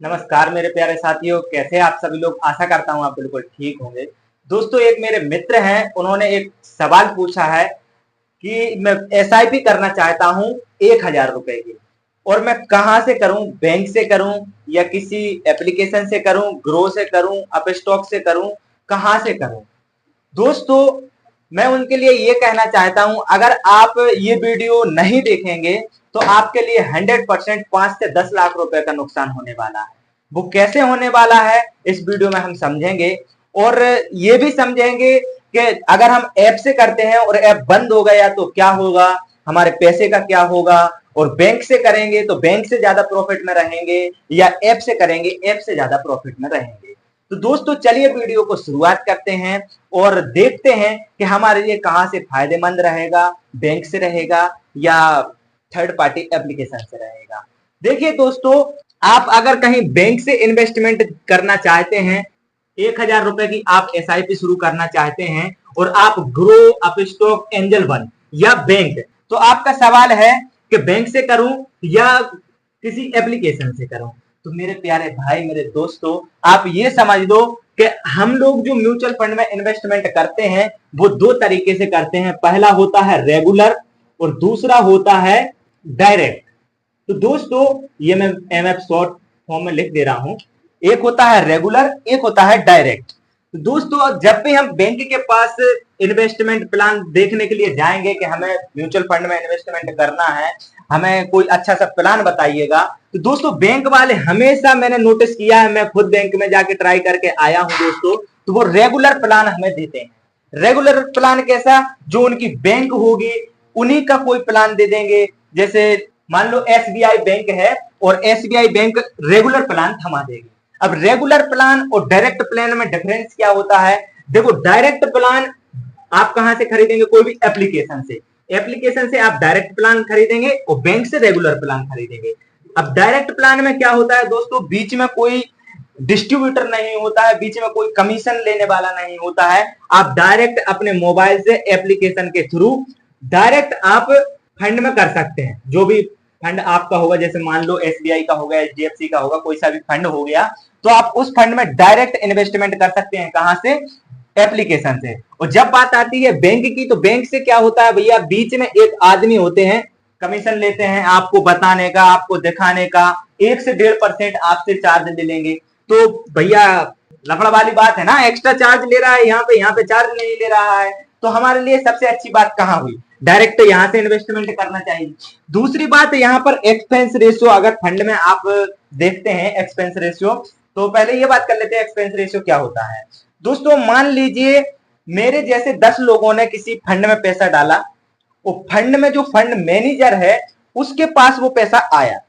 नमस्कार मेरे प्यारे साथियों, कैसे हैं आप सभी लोग। आशा करता हूं आप बिल्कुल ठीक होंगे। दोस्तों, एक मेरे मित्र हैं, उन्होंने एक सवाल पूछा है कि मैं एसआईपी करना चाहता हूं 1,000 रुपए की, और मैं कहां से करूं, बैंक से करूं या किसी एप्लीकेशन से करूं, ग्रो से करूं, अपस्टॉक से करूं, कहां से करूं। दोस्तों, मैं उनके लिए ये कहना चाहता हूं, अगर आप ये वीडियो नहीं देखेंगे तो आपके लिए 100% 5 से 10 लाख रुपए का नुकसान होने वाला है। वो कैसे होने वाला है इस वीडियो में हम समझेंगे, और ये भी समझेंगे कि अगर हम ऐप से करते हैं और ऐप बंद हो गया तो क्या होगा, हमारे पैसे का क्या होगा, और बैंक से करेंगे तो बैंक से ज्यादा प्रॉफिट में रहेंगे या ऐप से करेंगे ऐप से ज्यादा प्रॉफिट में रहेंगे। तो दोस्तों, चलिए वीडियो को शुरुआत करते हैं और देखते हैं कि हमारे लिए कहां से फायदेमंद रहेगा, बैंक से रहेगा या थर्ड पार्टी एप्लीकेशन से रहेगा। देखिए दोस्तों, आप अगर कहीं बैंक से इन्वेस्टमेंट करना चाहते हैं, 1,000 रुपए की आप एसआईपी शुरू करना चाहते हैं और आप ग्रो, अपस्टॉक, एंजल वन या बैंक, तो आपका सवाल है कि बैंक से करूं या किसी एप्लीकेशन से करूं। तो मेरे प्यारे भाई, मेरे दोस्तों, आप ये समझ दो कि हम लोग जो म्यूचुअल फंड में इन्वेस्टमेंट करते हैं वो दो तरीके से करते हैं। पहला होता है रेगुलर और दूसरा होता है डायरेक्ट। तो दोस्तों, ये मैं एमएफ शॉर्ट फॉर्म में लिख दे रहा हूं। एक होता है रेगुलर, एक होता है डायरेक्ट। तो दोस्तों, जब भी हम बैंक के पास इन्वेस्टमेंट प्लान देखने के लिए जाएंगे कि हमें म्यूचुअल फंड में इन्वेस्टमेंट करना है, हमें कोई अच्छा सा प्लान बताइएगा, तो दोस्तों बैंक वाले हमेशा, मैंने नोटिस किया है, मैं खुद बैंक में जाके ट्राई करके आया हूं दोस्तों, तो वो रेगुलर प्लान हमें देते हैं। रेगुलर प्लान कैसा, जो उनकी बैंक होगी उन्हीं का कोई प्लान दे देंगे। जैसे मान लो एसबीआई बैंक है और एसबीआई बैंक रेगुलर प्लान थमा देगी। अब रेगुलर प्लान और डायरेक्ट प्लान में डिफरेंस क्या होता है। देखो, डायरेक्ट प्लान आप कहां से खरीदेंगे, कोई भी एप्लीकेशन से। एप्लीकेशन से आप डायरेक्ट प्लान खरीदेंगे और बैंक से रेगुलर प्लान खरीदेंगे। अब डायरेक्ट प्लान में क्या होता है दोस्तों, बीच में कोई डिस्ट्रीब्यूटर नहीं होता है, बीच में कोई कमीशन लेने वाला नहीं होता है। आप डायरेक्ट अपने मोबाइल से एप्लीकेशन के थ्रू डायरेक्ट आप फंड में कर सकते हैं। जो भी फंड आपका होगा, जैसे मान लो एसबीआई का होगा, एचडीएफसी का होगा, कोई सा भी फंड हो गया, तो आप उस फंड में डायरेक्ट इन्वेस्टमेंट कर सकते हैं। कहां से, एप्लीकेशन से। और जब बात आती है बैंक की, तो बैंक से क्या होता है भैया, बीच में एक आदमी होते हैं, कमीशन लेते हैं आपको बताने का, आपको दिखाने का, 1 से 1.5% आपसे चार्ज ले लेंगे। तो भैया लफड़ा वाली बात है ना, एक्स्ट्रा चार्ज ले रहा है यहाँ पे चार्ज नहीं ले रहा है। तो हमारे लिए सबसे अच्छी बात कहां हुई, डायरेक्ट यहाँ से इन्वेस्टमेंट करना चाहिए। दूसरी बात, यहाँ पर एक्सपेंस रेशियो, अगर फंड में आप देखते हैं एक्सपेंस रेशियो, तो पहले ये बात कर लेते हैं एक्सपेंस रेशियो क्या होता है। दोस्तों, मान लीजिए मेरे जैसे 10 लोगों ने किसी फंड में पैसा डाला, वो फंड में जो फंड मैनेजर है उसके पास वो पैसा आया।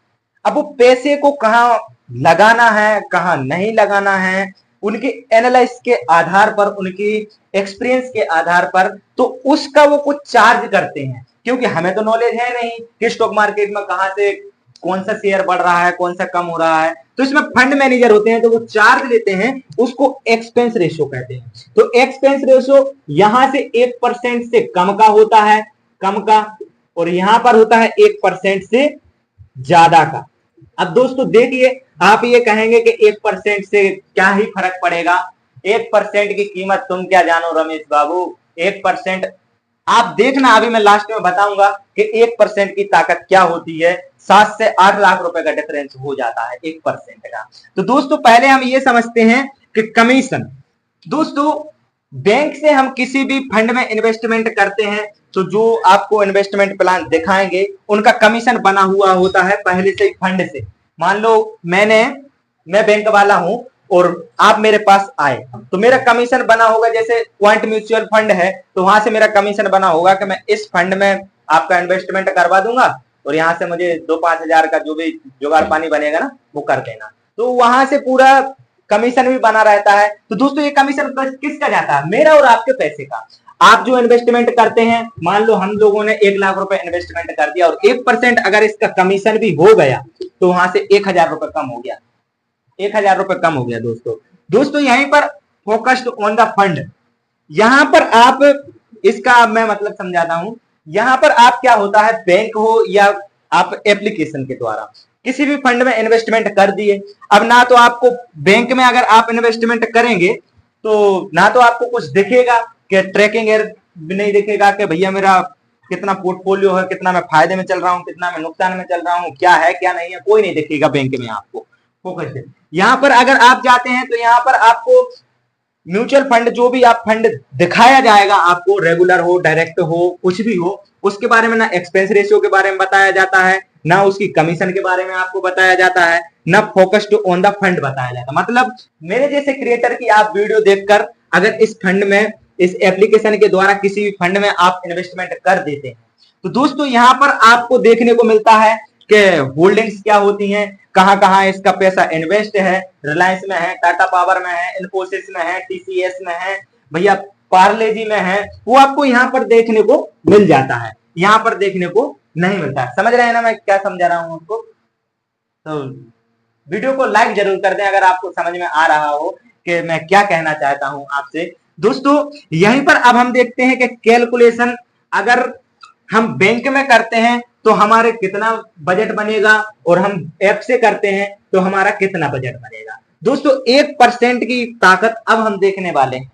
अब वो पैसे को कहां लगाना है, कहां नहीं लगाना है, उनके एनालिसिस के आधार पर, उनकी एक्सपीरियंस के आधार पर, तो उसका वो कुछ चार्ज करते हैं। क्योंकि हमें तो नॉलेज है नहीं कि स्टॉक मार्केट में कहां से कौन सा शेयर बढ़ रहा है, कौन सा कम हो रहा है, तो इसमें फंड मैनेजर होते हैं, तो वो चार्ज लेते हैं, उसको एक्सपेंस रेशियो कहते हैं। तो एक्सपेंस रेशियो यहां से 1% से कम का होता है, कम का, और यहां पर होता है 1% से ज्यादा का। अब दोस्तों देखिए, आप ये कहेंगे कि 1% से क्या ही फर्क पड़ेगा, 1% की कीमत तुम क्या जानो रमेश बाबू। 1%, आप देखना, अभी मैं लास्ट में बताऊंगा कि 1% की ताकत क्या होती है। 7 से 8 लाख रुपए का डिफरेंस हो जाता है 1% का। तो दोस्तों, पहले हम ये समझते हैं कि कमीशन। दोस्तों, बैंक से हम किसी भी फंड में इन्वेस्टमेंट करते हैं, तो जो आपको इन्वेस्टमेंट प्लान दिखाएंगे उनका कमीशन बना हुआ होता है पहले से ही फंड से। मान लो मैं बैंक वाला हूं और आप मेरे पास आए, तो मेरा कमीशन बना होगा। जैसे क्वांट म्यूचुअल फंड है, तो वहां से मेरा कमीशन बना होगा कि मैं इस फंड में आपका इन्वेस्टमेंट करवा दूंगा और यहाँ से मुझे 2-5 हजार का जो भी जुगाड़ पानी बनेगा ना, वो कर देना। तो वहां से पूरा कमीशन भी बना रहता है। तो दोस्तों, ये कमीशन किसका जाता है, मेरा और आपके पैसे का। आप जो इन्वेस्टमेंट करते हैं, मान लो हम लोगों ने 1 लाख रुपए इन्वेस्टमेंट कर दिया और 1% अगर इसका कमीशन भी हो गया, तो वहां से 1,000 रुपए कम हो गया, 1,000 रुपए कम हो गया दोस्तों। दोस्तों, यहीं पर फोकस्ड ऑन द फंड, यहां पर आप, इसका मैं मतलब समझाता हूं। यहां पर आप क्या होता है, बैंक हो या आप एप्लीकेशन के द्वारा, किसी भी फंड में इन्वेस्टमेंट कर दिए। अब ना तो आपको बैंक में अगर आप इन्वेस्टमेंट करेंगे तो ना तो आपको कुछ दिखेगा कि ट्रैकिंग एरर भी नहीं दिखेगा कि भैया मेरा कितना पोर्टफोलियो है, कितना मैं फायदे में चल रहा हूँ, कितना मैं नुकसान में चल रहा हूँ, क्या है क्या नहीं है, कोई नहीं दिखेगा बैंक में आपको फोकस से। यहाँ पर अगर आप जाते हैं तो यहाँ पर आपको म्यूचुअल फंड, जो भी आप फंड दिखाया जाएगा आपको, रेगुलर हो, डायरेक्ट हो, कुछ भी हो, उसके बारे में ना एक्सपेंस रेशियो के बारे में बताया जाता है, ना उसकी कमीशन के बारे में आपको बताया जाता है, ना फोकस्ड ऑन द फंड बताया जाता है। मतलब मेरे जैसे क्रिएटर की आप वीडियो देखकर अगर इस फंड में, इस एप्लीकेशन के द्वारा किसी भी फंड में आप इन्वेस्टमेंट कर देते हैं तो दोस्तों यहाँ पर आपको देखने को मिलता है कि होल्डिंग्स क्या होती हैं, कहां कहां इसका पैसा इन्वेस्ट है। रिलायंस में है, टाटा पावर में है, इन्फोसिस में है, टीसीएस में है, भैया पार्ले जी में है, वो आपको यहाँ पर देखने को मिल जाता है, यहाँ पर देखने को नहीं मिलता है। समझ रहे हैं ना मैं क्या समझा रहा हूं आपको? तो वीडियो को लाइक जरूर कर दें अगर आपको समझ में आ रहा हो कि मैं क्या कहना चाहता हूं आपसे। दोस्तों यहीं पर अब हम देखते हैं कि कैलकुलेशन अगर हम बैंक में करते हैं तो हमारे कितना बजट बनेगा और हम ऐप से करते हैं तो हमारा कितना बजट बनेगा। दोस्तों 1% की ताकत अब हम देखने वाले हैं।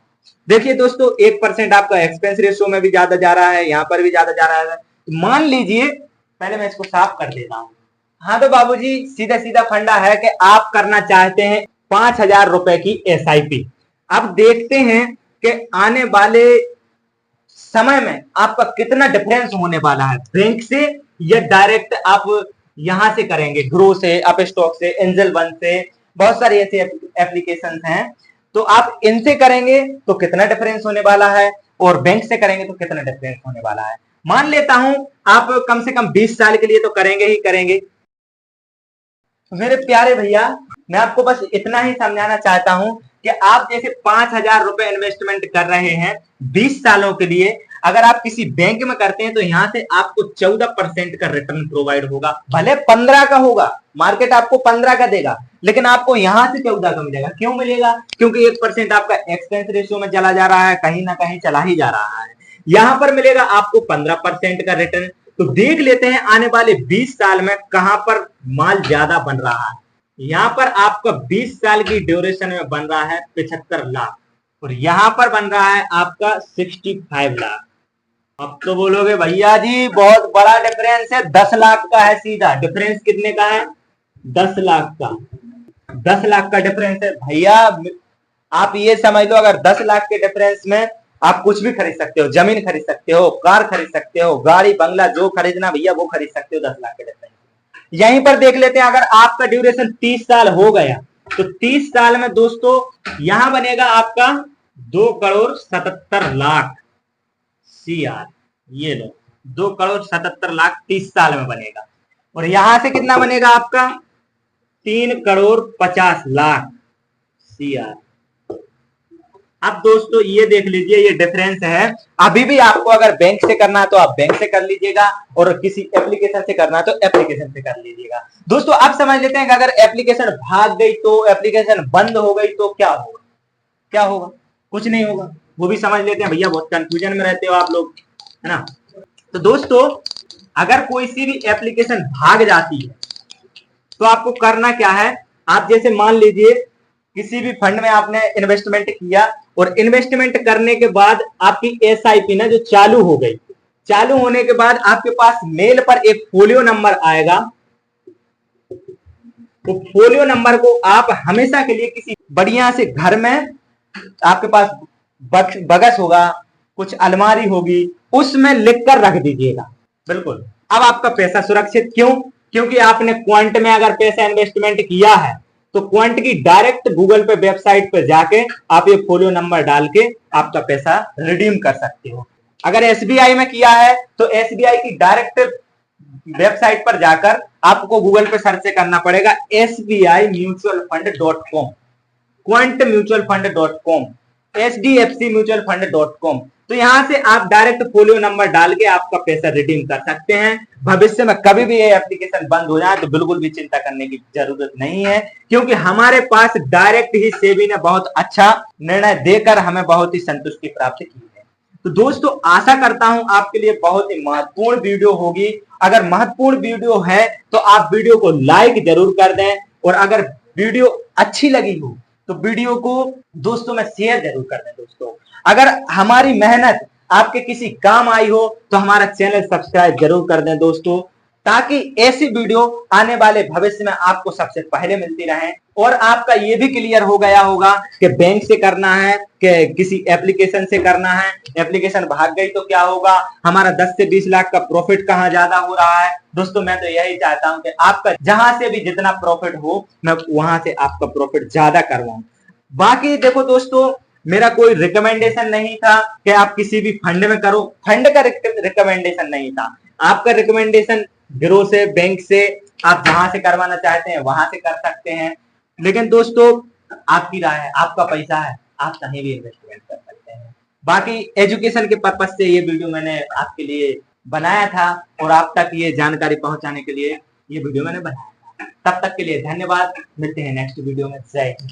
देखिए दोस्तों 1% आपका एक्सपेंस रेशियो में भी ज्यादा जा रहा है, यहाँ पर भी ज्यादा जा रहा है। मान लीजिए, पहले मैं इसको साफ कर देता हूं। हाँ तो बाबूजी सीधा सीधा फंडा है कि आप करना चाहते हैं 5,000 रुपए की एसआईपी। अब देखते हैं कि आने वाले समय में आपका कितना डिफरेंस होने वाला है बैंक से, या डायरेक्ट आप यहां से करेंगे, ग्रो से, अप स्टॉक से, एंजल वन से, बहुत सारी ऐसी एप्लीकेशंस हैं, तो आप इनसे करेंगे तो कितना डिफरेंस होने वाला है और बैंक से करेंगे तो कितना डिफरेंस होने वाला है। मान लेता हूं आप कम से कम 20 साल के लिए तो करेंगे ही करेंगे। तो मेरे प्यारे भैया मैं आपको बस इतना ही समझाना चाहता हूं कि आप जैसे 5,000 रुपए इन्वेस्टमेंट कर रहे हैं 20 सालों के लिए, अगर आप किसी बैंक में करते हैं तो यहां से आपको 14% का रिटर्न प्रोवाइड होगा। भले 15 का होगा, मार्केट आपको 15 का देगा, लेकिन आपको यहां से 14 का मिलेगा। क्यों मिलेगा? क्योंकि 1% आपका एक्सपेंस रेशियो में चला जा रहा है, कहीं ना कहीं चला ही जा रहा है। यहां पर मिलेगा आपको 15% का रिटर्न। तो देख लेते हैं आने वाले 20 साल में कहां पर माल ज्यादा बन रहा है। यहां पर आपका 20 साल की ड्यूरेशन में बन रहा है 75 लाख और यहां पर बन रहा है आपका 65 लाख। अब तो बोलोगे भैया जी बहुत बड़ा डिफरेंस है, 10 लाख का है सीधा। डिफरेंस कितने का है? 10 लाख का। 10 लाख का डिफरेंस है भैया। आप ये समझ लो अगर 10 लाख के डिफरेंस में आप कुछ भी खरीद सकते हो, जमीन खरीद सकते हो, कार खरीद सकते हो, गाड़ी बंगला जो खरीदना भैया वो खरीद सकते हो 10 लाख के डिफरेंस। यहीं पर देख लेते हैं अगर आपका ड्यूरेशन 30 साल हो गया तो 30 साल में दोस्तों यहां बनेगा आपका 2,77,00,000 CR। ये लो 2,77,00,000 30 साल में बनेगा। और यहां से कितना बनेगा आपका 3,50,00,000 CR। अब दोस्तों ये देख लीजिए ये डिफरेंस है। अभी भी आपको अगर बैंक से करना है तो आप बैंक से कर लीजिएगा और किसी एप्लीकेशन से करना है तो एप्लीकेशन से कर लीजिएगा। दोस्तों अब समझ लेते हैं कि अगर एप्लीकेशन भाग गई तो, एप्लीकेशन बंद हो गई तो क्या होगा? क्या होगा? कुछ नहीं होगा। वो भी समझ लेते हैं भैया, बहुत कंफ्यूजन में रहते हो आप लोग, है ना। तो दोस्तों अगर कोई सी भी एप्लीकेशन भाग जाती है तो आपको करना क्या है, आप जैसे मान लीजिए किसी भी फंड में आपने इन्वेस्टमेंट किया और इन्वेस्टमेंट करने के बाद आपकी एसआईपी ना जो चालू हो गई, चालू होने के बाद आपके पास मेल पर एक फोलियो नंबर आएगा। तो फोलियो नंबर को आप हमेशा के लिए किसी बढ़िया से घर में, आपके पास बगस होगा, कुछ अलमारी होगी, उसमें लिख कर रख दीजिएगा। बिल्कुल। अब आपका पैसा सुरक्षित। क्यों? क्योंकि आपने क्वांट में अगर पैसा इन्वेस्टमेंट किया है तो क्वांट की डायरेक्ट गूगल पे वेबसाइट पे जाके आप ये फोलियो नंबर डाल के आपका पैसा रिडीम कर सकते हो। अगर एसबीआई में किया है तो एसबीआई की डायरेक्ट वेबसाइट पर जाकर आपको गूगल पे सर्च करना पड़ेगा SBImutualfund.com, quantmutualfund.com, HDFCmutualfund.com। तो यहां से आप डायरेक्ट फोलियो नंबर डाल के आपका पैसा रिडीम कर सकते हैं। भविष्य में कभी भी ये एप्लीकेशन बंद हो जाए तो बिल्कुल भी चिंता करने की जरूरत नहीं है, क्योंकि हमारे पास डायरेक्ट ही सेबी ने बहुत अच्छा निर्णय देकर हमें बहुत ही संतुष्टि प्राप्त की है। तो दोस्तों आशा करता हूं आपके लिए बहुत ही महत्वपूर्ण वीडियो होगी। अगर महत्वपूर्ण वीडियो है तो आप वीडियो को लाइक जरूर कर दें, और अगर वीडियो अच्छी लगी हो तो वीडियो को दोस्तों में शेयर जरूर कर दें। दोस्तों अगर हमारी मेहनत आपके किसी काम आई हो तो हमारा चैनल सब्सक्राइब जरूर कर दें दोस्तों, ताकि ऐसी वीडियो आने वाले भविष्य में आपको सबसे पहले मिलती रहे। और आपका ये भी क्लियर हो गया होगा कि बैंक से करना है कि किसी एप्लीकेशन से करना है, एप्लीकेशन भाग गई तो क्या होगा, हमारा 10 से 20 लाख का प्रॉफिट कहां ज्यादा हो रहा है। दोस्तों मैं तो यही चाहता हूं कि आपका जहां से भी जितना प्रॉफिट हो मैं वहां से आपका प्रॉफिट ज्यादा करवाऊं। बाकी देखो दोस्तों, मेरा कोई रिकमेंडेशन नहीं था कि आप किसी भी फंड में करो, फंड का रिकमेंडेशन नहीं था। आपका रिकमेंडेशन गिरो से, बैंक से, आप जहां से करवाना चाहते हैं वहां से कर सकते हैं। लेकिन दोस्तों आपकी राय है, आपका पैसा है, आप कहीं भी इन्वेस्टमेंट कर सकते हैं। बाकी एजुकेशन के पर्पज से ये वीडियो मैंने आपके लिए बनाया था, और आप तक ये जानकारी पहुंचाने के लिए ये वीडियो मैंने बनाया था। तब तक के लिए धन्यवाद, मिलते हैं नेक्स्ट वीडियो में। जय हिंद।